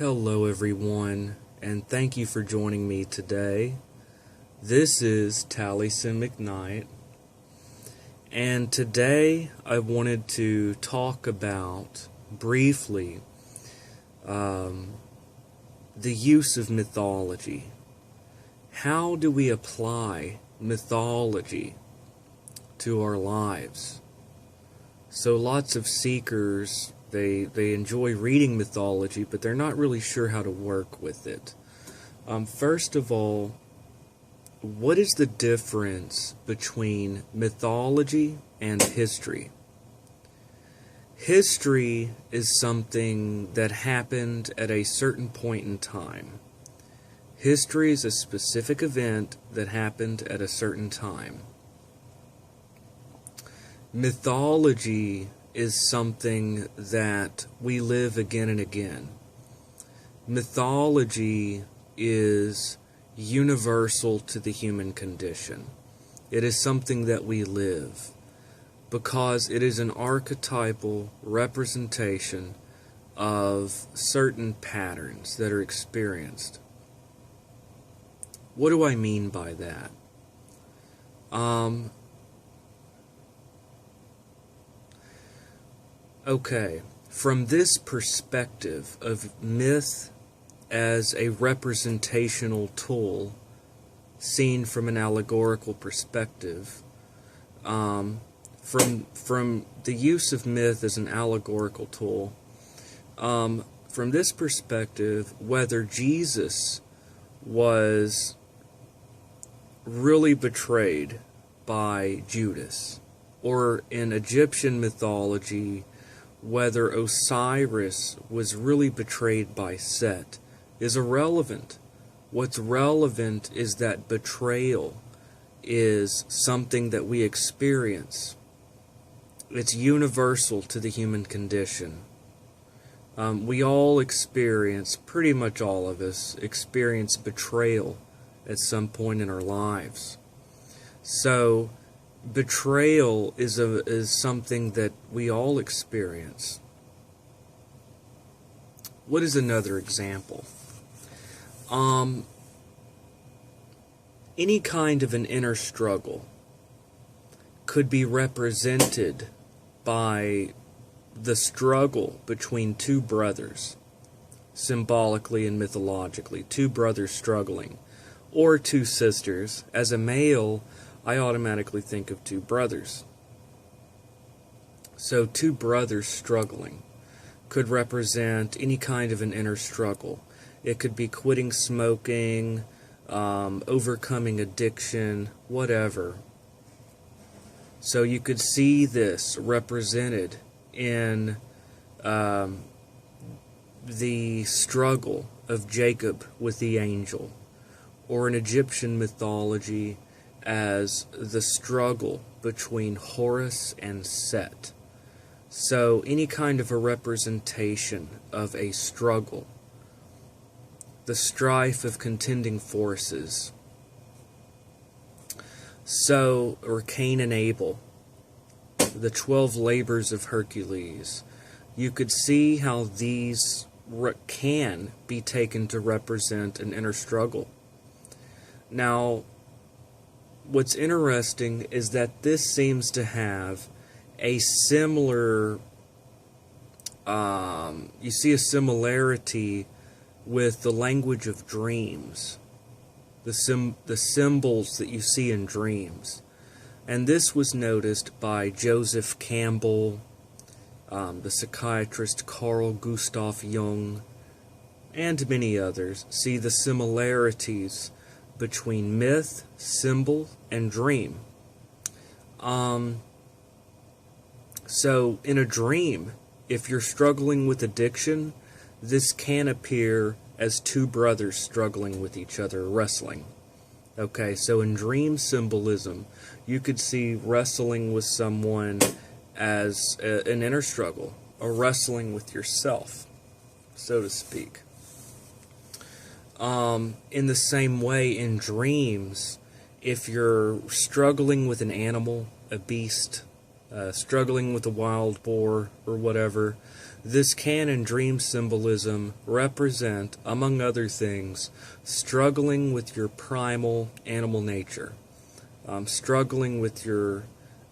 Hello everyone, and thank you for joining me today. This is Taliesin McKnight, and today I wanted to talk about, briefly, the use of mythology. How do we apply mythology to our lives? So lots of seekers, they enjoy reading mythology, but they're not really sure how to work with it. First of all, what is the difference between mythology and history? History is something that happened at a certain point in time. History is a specific event that happened at a certain time. Mythology is something that we live again and again. Mythology is universal to the human condition. It is something that we live because it is an archetypal representation of certain patterns that are experienced. What do I mean by that? Okay, from this perspective of myth as a representational tool, seen from an allegorical perspective, from the use of myth as an allegorical tool, from this perspective, whether Jesus was really betrayed by Judas, or in Egyptian mythology, whether Osiris was really betrayed by Set, is irrelevant. What's relevant is that betrayal is something that we experience. It's universal to the human condition. We all experience, pretty much all of us, experience betrayal at some point in our lives. So, betrayal is something that we all experience. What is another example? Any kind of an inner struggle could be represented by the struggle between two brothers, symbolically and mythologically, two brothers struggling, or two sisters. As a male, I automatically think of two brothers. So two brothers struggling could represent any kind of an inner struggle. It could be quitting smoking, overcoming addiction, whatever. So you could see this represented in the struggle of Jacob with the angel, or in Egyptian mythology as the struggle between Horus and Set. So any kind of a representation of a struggle, the strife of contending forces. So, or Cain and Abel, the 12 labors of Hercules. You could see how these can be taken to represent an inner struggle. Now, what's interesting is that this seems to have a similar, you see a similarity with the language of dreams, the symbols that you see in dreams. And this was noticed by Joseph Campbell, the psychiatrist Carl Gustav Jung, and many others. See the similarities between myth, symbol, and dream. So, in a dream, if you're struggling with addiction, this can appear as two brothers struggling with each other, wrestling. Okay, so in dream symbolism, you could see wrestling with someone as an inner struggle, or wrestling with yourself, so to speak. In the same way, in dreams, if you're struggling with an animal, a beast, struggling with a wild boar or whatever, This can in dream symbolism represent, among other things, struggling with your primal animal nature, struggling with your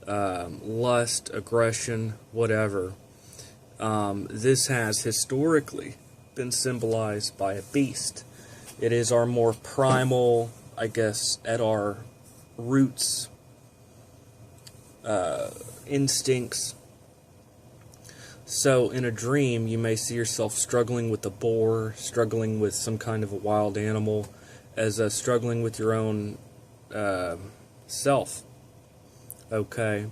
lust, aggression, whatever. This has historically been symbolized by a beast. It is our more primal, I guess, at our roots, instincts. So in a dream, you may see yourself struggling with a boar, struggling with some kind of a wild animal, as struggling with your own self. Okay?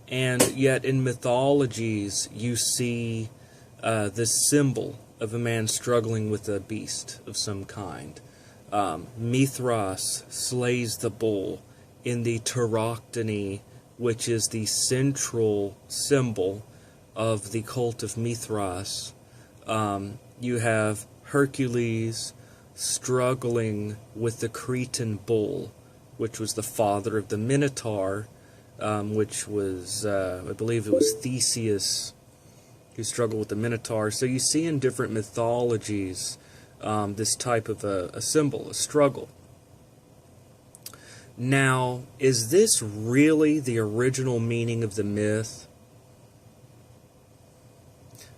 And yet in mythologies, you see this symbol of a man struggling with a beast of some kind. Mithras slays the bull in the Tauroctony, which is the central symbol of the cult of Mithras. You have Hercules struggling with the Cretan bull, which was the father of the Minotaur, which was, I believe it was Theseus who struggled with the Minotaur. So you see in different mythologies this type of a symbol, a struggle. Now, is this really the original meaning of the myth?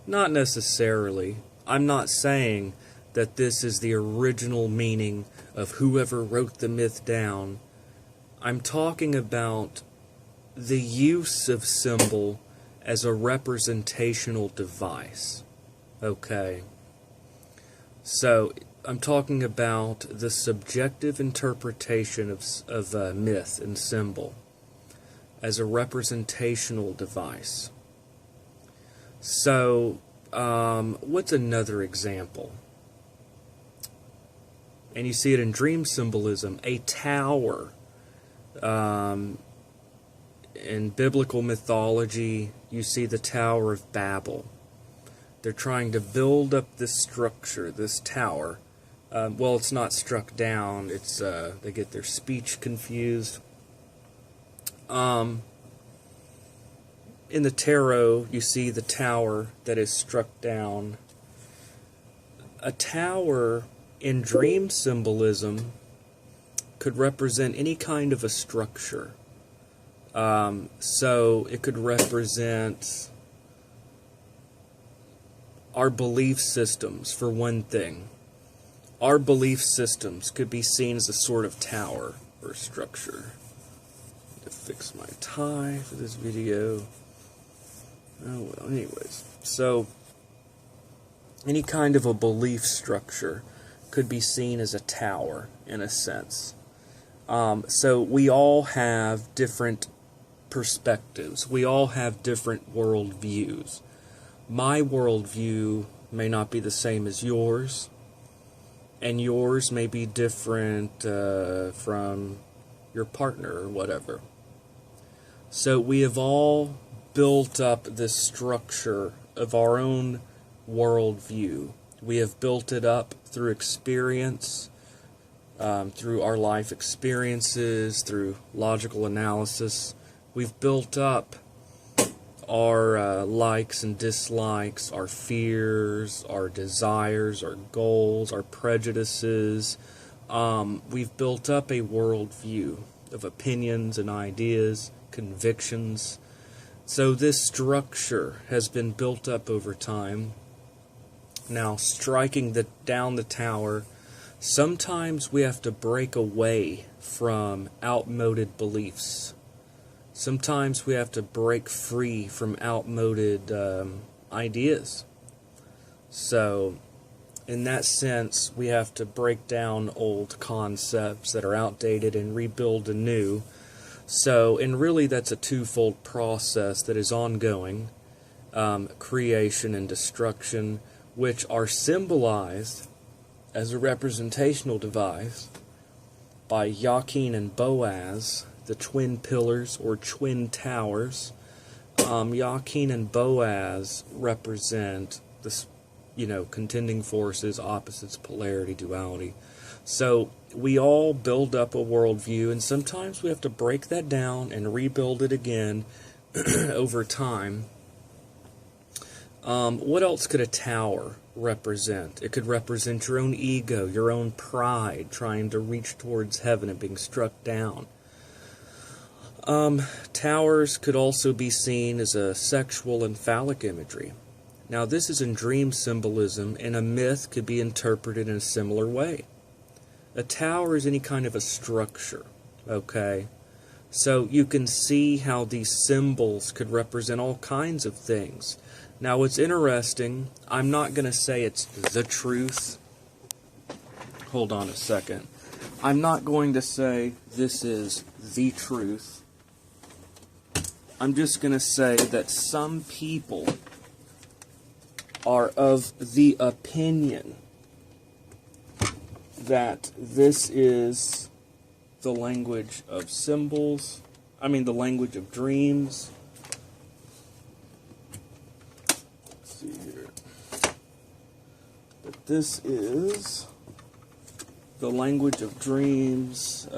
Not necessarily. I'm not saying that this is the original meaning of whoever wrote the myth down. I'm talking about the use of symbol as a representational device. Okay. So, I'm talking about the subjective interpretation of myth and symbol as a representational device. So, what's another example? And you see it in dream symbolism, a tower. In biblical mythology, you see the Tower of Babel. They're trying to build up this structure, this tower. Well, it's not struck down. It's they get their speech confused. In the tarot, you see the tower that is struck down. A tower in dream symbolism could represent any kind of a structure. So it could represent our belief systems, for one thing. Our belief systems could be seen as a sort of tower or structure. I need to fix my tie for this video. Oh, well, anyways. So, any kind of a belief structure could be seen as a tower, in a sense. So, we all have different perspectives. We all have different worldviews. My worldview may not be the same as yours, and yours may be different from your partner or whatever. So we have all built up this structure of our own worldview. We have built it up through experience, through our life experiences, through logical analysis. We've built up our likes and dislikes, our fears, our desires, our goals, our prejudices. We've built up a worldview of opinions and ideas, convictions. So this structure has been built up over time. Now, striking down the tower, sometimes we have to break away from outmoded beliefs. Sometimes we have to break free from outmoded ideas. So, in that sense, we have to break down old concepts that are outdated and rebuild anew. So, and really that's a twofold process that is ongoing, creation and destruction, which are symbolized as a representational device by Jachin and Boaz, the twin pillars or twin towers. Jachin and Boaz represent this, contending forces, opposites, polarity, duality. So we all build up a worldview, and sometimes we have to break that down and rebuild it again over time. What else could a tower represent? It could represent your own ego, your own pride, trying to reach towards heaven and being struck down. Towers could also be seen as a sexual and phallic imagery. Now, this is in dream symbolism, and a myth could be interpreted in a similar way. A tower is any kind of a structure, okay? So you can see how these symbols could represent all kinds of things. Now, what's interesting, I'm not going to say it's the truth. Hold on a second. I'm not going to say this is the truth. I'm just going to say that some people are of the opinion that this is the language of symbols. The language of dreams. Let's see here. That this is the language of dreams.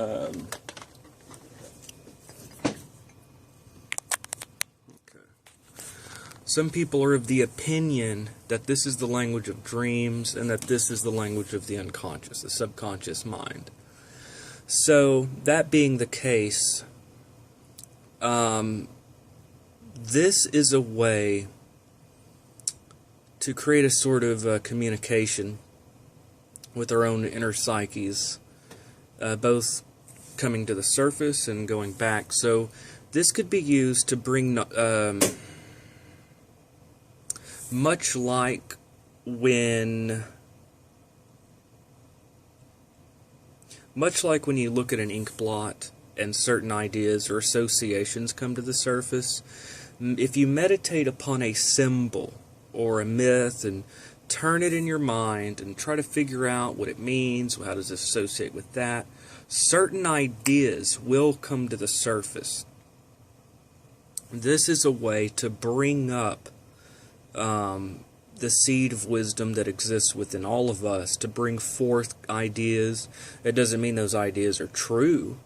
Some people are of the opinion that this is the language of dreams and that this is the language of the unconscious, the subconscious mind. So, that being the case, this is a way to create a sort of communication with our own inner psyches, both coming to the surface and going back. So, this could be used to bring... much like when you look at an ink blot and certain ideas or associations come to the surface, if you meditate upon a symbol or a myth and turn it in your mind and try to figure out what it means, how does it associate with that, certain ideas will come to the surface. This is a way to bring up the seed of wisdom that exists within all of us, to bring forth ideas. It doesn't mean those ideas are true,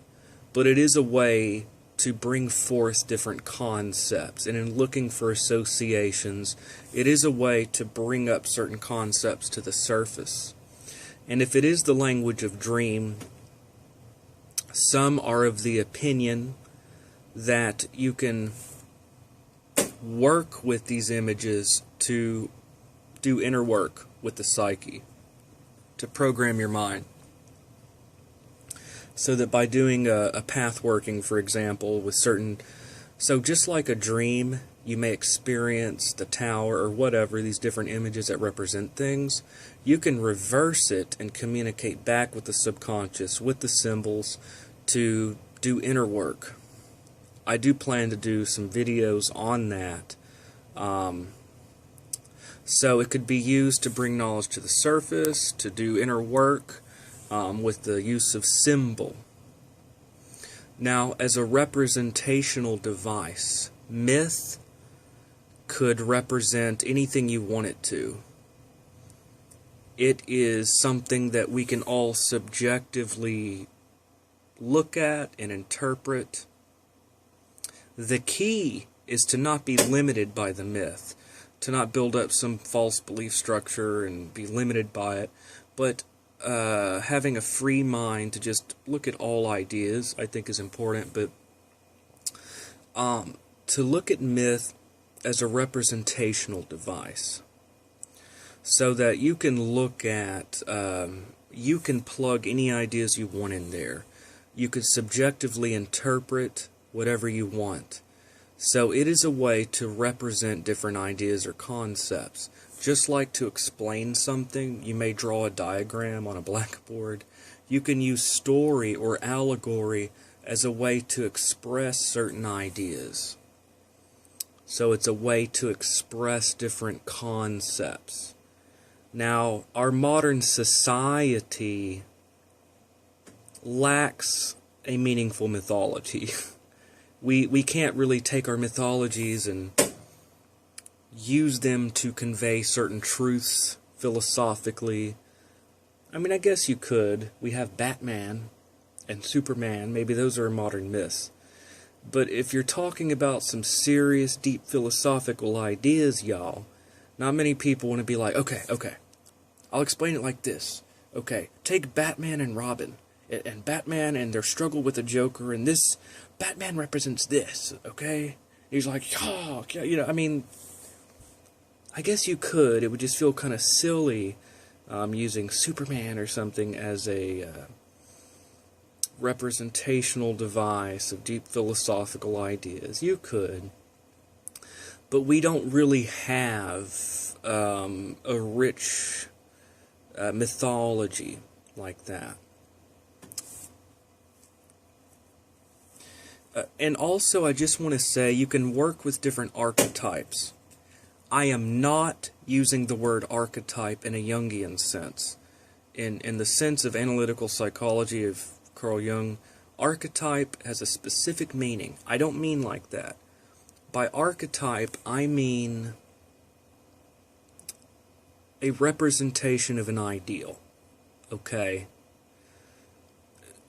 but it is a way to bring forth different concepts. And in looking for associations, it is a way to bring up certain concepts to the surface. And if it is the language of dream, some are of the opinion that you can work with these images to do inner work with the psyche, to program your mind. So that by doing a path working, for example, with certain... So just like a dream, you may experience the tower or whatever, these different images that represent things. You can reverse it and communicate back with the subconscious, with the symbols, to do inner work. I do plan to do some videos on that. So it could be used to bring knowledge to the surface, to do inner work with the use of symbol. Now, as a representational device, myth could represent anything you want it to. It is something that we can all subjectively look at and interpret. The key is to not be limited by the myth, to not build up some false belief structure and be limited by it, but having a free mind to just look at all ideas, I think, is important. But to look at myth as a representational device, so that you can look at, you can plug any ideas you want in there. You could subjectively interpret whatever you want. So it is a way to represent different ideas or concepts. Just like to explain something, you may draw a diagram on a blackboard. You can use story or allegory as a way to express certain ideas. So it's a way to express different concepts. Now, our modern society lacks a meaningful mythology. We can't really take our mythologies and use them to convey certain truths philosophically. I mean, I guess you could. We have Batman and Superman. Maybe those are modern myths. But if you're talking about some serious, deep philosophical ideas, y'all, Not many people want to be like, okay, I'll explain it like this. Okay, take Batman and Robin, and Batman and their struggle with the Joker, and this, Batman represents this, okay? He's like, oh, I mean, I guess you could. It would just feel kind of silly using Superman or something as a representational device of deep philosophical ideas. You could. But we don't really have a rich mythology like that. And also, I just want to say, you can work with different archetypes. I am not using the word archetype in a Jungian sense. In the sense of analytical psychology of Carl Jung, archetype has a specific meaning. I don't mean like that. By archetype, I mean a representation of an ideal. Okay?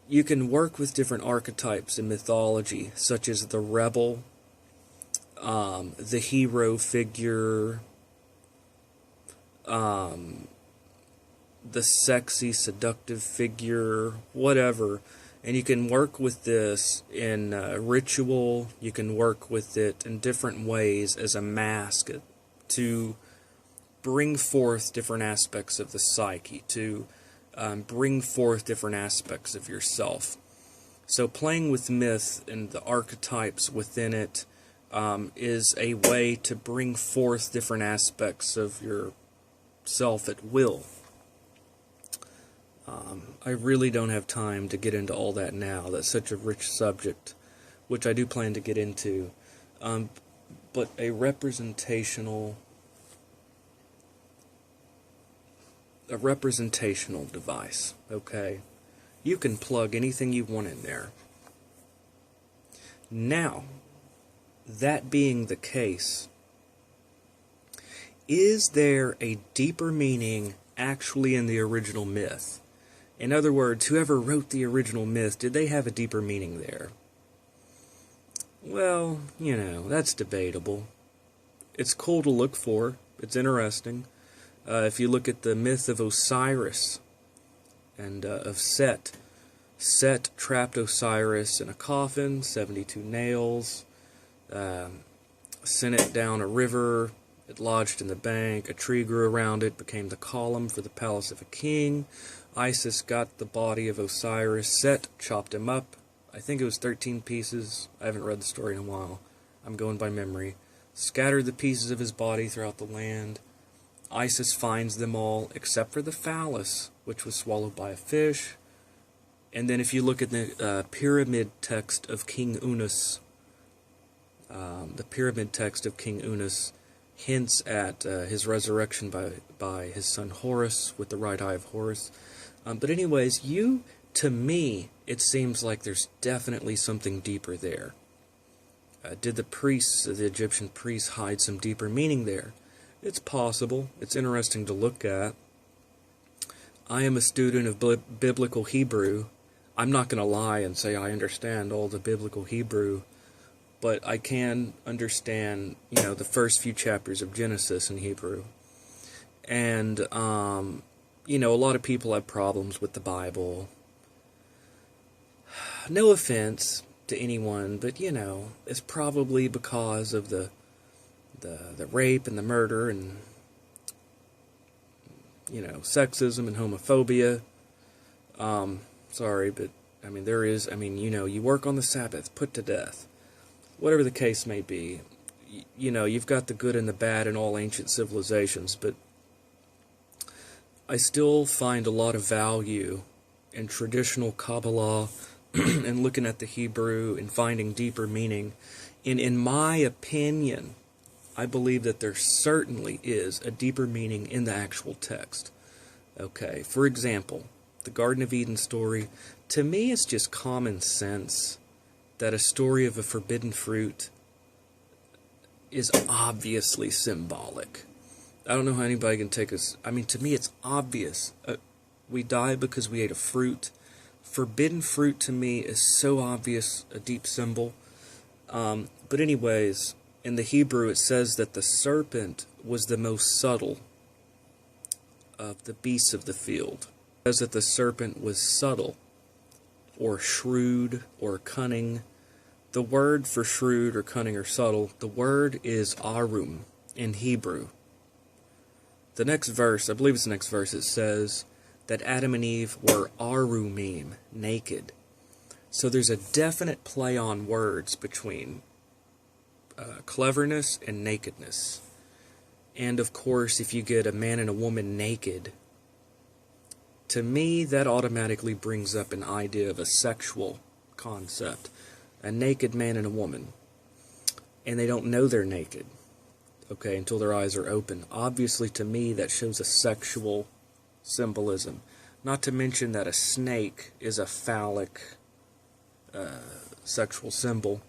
You can work with different archetypes in mythology, such as the rebel, the hero figure, the sexy, seductive figure, whatever. And you can work with this in ritual. You can work with it in different ways as a mask to bring forth different aspects of the psyche, to bring forth different aspects of yourself. So playing with myth and the archetypes within it is a way to bring forth different aspects of yourself at will. I really don't have time to get into all that now. That's such a rich subject, which I do plan to get into. But a representational device, okay? You can plug anything you want in there. Now, that being the case, is there a deeper meaning actually in the original myth? In other words, whoever wrote the original myth, did they have a deeper meaning there? Well, that's debatable. It's cool to look for. It's interesting. If you look at the myth of Osiris and of Set, Set trapped Osiris in a coffin, 72 nails, sent it down a river, it lodged in the bank, a tree grew around it, became the column for the palace of a king. Isis got the body of Osiris, Set chopped him up. I think it was 13 pieces. I haven't read the story in a while. I'm going by memory. Scattered the pieces of his body throughout the land. Isis finds them all, except for the phallus, which was swallowed by a fish. And then if you look at the pyramid text of King Unas, the pyramid text of King Unas hints at his resurrection by his son Horus, with the right eye of Horus. But anyways, to me, it seems like there's definitely something deeper there. Did the priests, the Egyptian priests, hide some deeper meaning there? It's possible. It's interesting to look at. I am a student of biblical Hebrew. I'm not going to lie and say I understand all the biblical Hebrew, but I can understand, the first few chapters of Genesis in Hebrew. And, a lot of people have problems with the Bible. No offense to anyone, but, it's probably because of the rape and the murder and, sexism and homophobia. Sorry, but, you work on the Sabbath, put to death. Whatever the case may be, you've got the good and the bad in all ancient civilizations, but I still find a lot of value in traditional Qabalah and looking at the Hebrew and finding deeper meaning. And in my opinion, I believe that there certainly is a deeper meaning in the actual text. Okay, for example, the Garden of Eden story, to me it's just common sense that a story of a forbidden fruit is obviously symbolic. I don't know how anybody can take us... to me it's obvious. We die because we ate a fruit. Forbidden fruit to me is so obvious, a deep symbol. But anyways, in the Hebrew it says that the serpent was the most subtle of the beasts of the field. It says that the serpent was subtle, or shrewd, or cunning. The word for shrewd, or cunning, or subtle, the word is arum in Hebrew. The next verse, I believe it's the next verse, it says that Adam and Eve were arumim, naked. So there's a definite play on words between cleverness and nakedness. And of course, if you get a man and a woman naked, to me that automatically brings up an idea of a sexual concept. A naked man and a woman. And they don't know they're naked, okay, until their eyes are open. Obviously, to me, that shows a sexual symbolism. Not to mention that a snake is a phallic sexual symbol.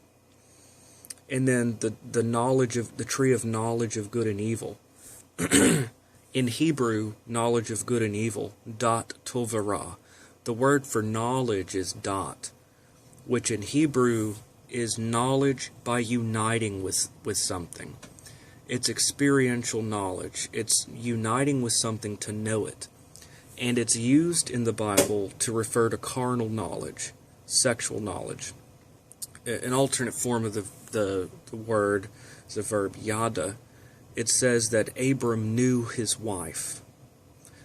And then the knowledge of the tree of knowledge of good and evil. In Hebrew, knowledge of good and evil, dot tovara. The word for knowledge is dot, which in Hebrew is knowledge by uniting with something. It's experiential knowledge. It's uniting with something to know it. And it's used in the Bible to refer to carnal knowledge, sexual knowledge. An alternate form of the word is the verb yada. It says that Abram knew his wife.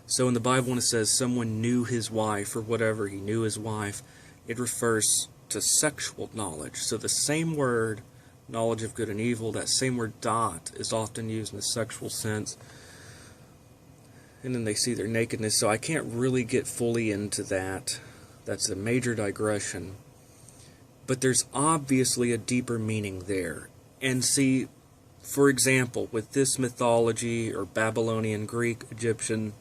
So in the Bible when it says someone knew his wife or whatever, he knew his wife, it refers to sexual knowledge. So the same word, knowledge of good and evil, that same word dot is often used in a sexual sense. And then they see their nakedness. So I can't really get fully into that. That's a major digression. But there's obviously a deeper meaning there. And see, for example, with this mythology or Babylonian, Greek, Egyptian,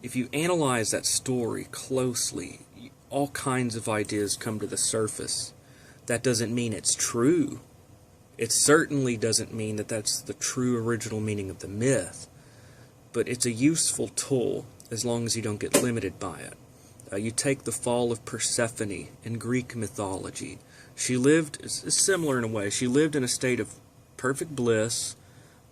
if you analyze that story closely, all kinds of ideas come to the surface. That doesn't mean it's true. It certainly doesn't mean that that's the true original meaning of the myth. But it's a useful tool as long as you don't get limited by it. You take the fall of Persephone in Greek mythology. She lived, it's similar in a way, she lived in a state of perfect bliss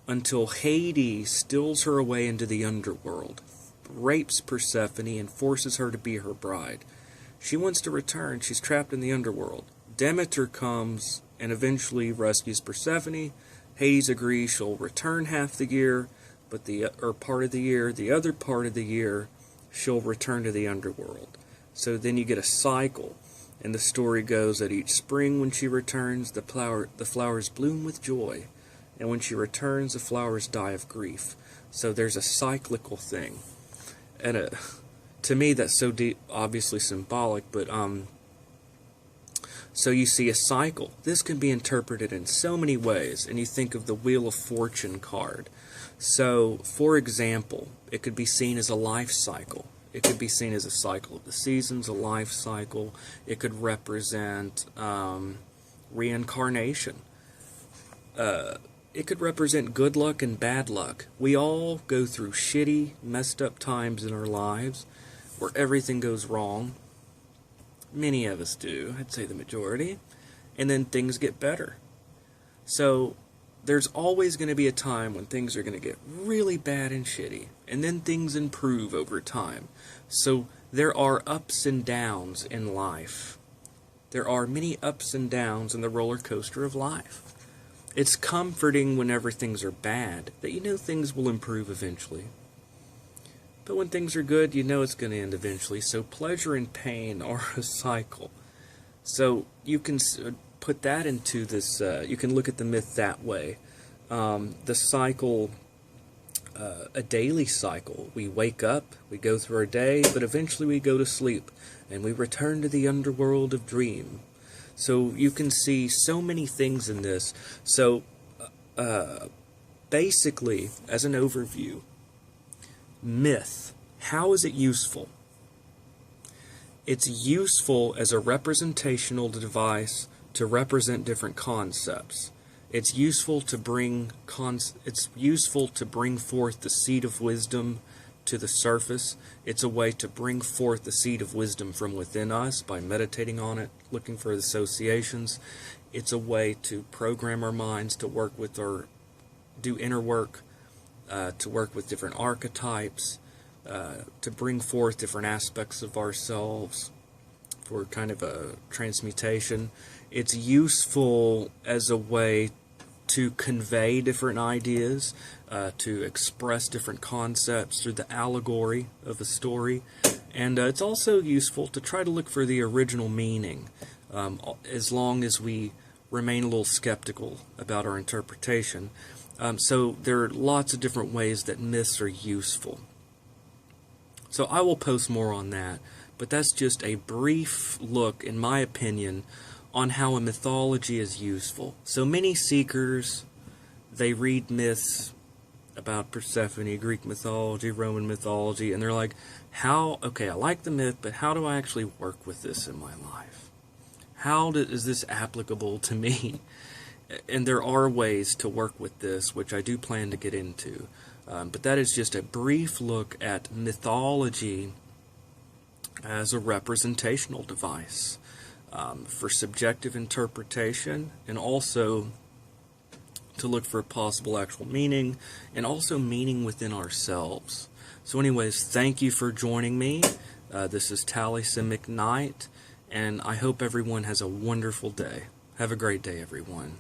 until Hades steals her away into the underworld, rapes Persephone, and forces her to be her bride. She wants to return. She's trapped in the underworld. Demeter comes and eventually rescues Persephone. Hades agrees she'll return half the year, but part of the year. The other part of the year, she'll return to the underworld. So then you get a cycle, and the story goes that each spring when she returns, the flowers bloom with joy, and when she returns, the flowers die of grief. So there's a cyclical thing, and to me that's so deep, obviously symbolic, but so you see a cycle. This can be interpreted in so many ways, and you think of the Wheel of Fortune card. So, for example, it could be seen as a life cycle. It could be seen as a cycle of the seasons, a life cycle. It could represent reincarnation. It could represent good luck and bad luck. We all go through shitty, messed up times in our lives where everything goes wrong. Many of us do, I'd say the majority. And then things get better. So there's always going to be a time when things are going to get really bad and shitty. And then things improve over time. So there are ups and downs in life. There are many ups and downs in the roller coaster of life. It's comforting whenever things are bad that you know things will improve eventually. But when things are good, you know it's going to end eventually. So pleasure and pain are a cycle. So you can put that into this, you can look at the myth that way. The cycle, a daily cycle. We wake up, we go through our day, but eventually we go to sleep. And we return to the underworld of dream. So you can see so many things in this. So basically, as an overview, myth, how is it useful? It's useful as a representational device to represent different concepts. It's useful to bring forth the seed of wisdom to the surface. It's a way to bring forth the seed of wisdom from within us by meditating on it, looking for associations. It's a way to program our minds to work with or do inner work, to work with different archetypes, to bring forth different aspects of ourselves for kind of a transmutation. It's useful as a way to convey different ideas, to express different concepts through the allegory of a story. And it's also useful to try to look for the original meaning, as long as we remain a little skeptical about our interpretation. So there are lots of different ways that myths are useful. So I will post more on that, but that's just a brief look, in my opinion, on how a mythology is useful. So many seekers, they read myths about Persephone, Greek mythology, Roman mythology, and they're like, okay, I like the myth, but how do I actually work with this in my life? How is this applicable to me? And there are ways to work with this, which I do plan to get into. But that is just a brief look at mythology as a representational device for subjective interpretation, and also to look for possible actual meaning, and also meaning within ourselves. So anyways, thank you for joining me. This is Taliesin McKnight, and I hope everyone has a wonderful day. Have a great day, everyone.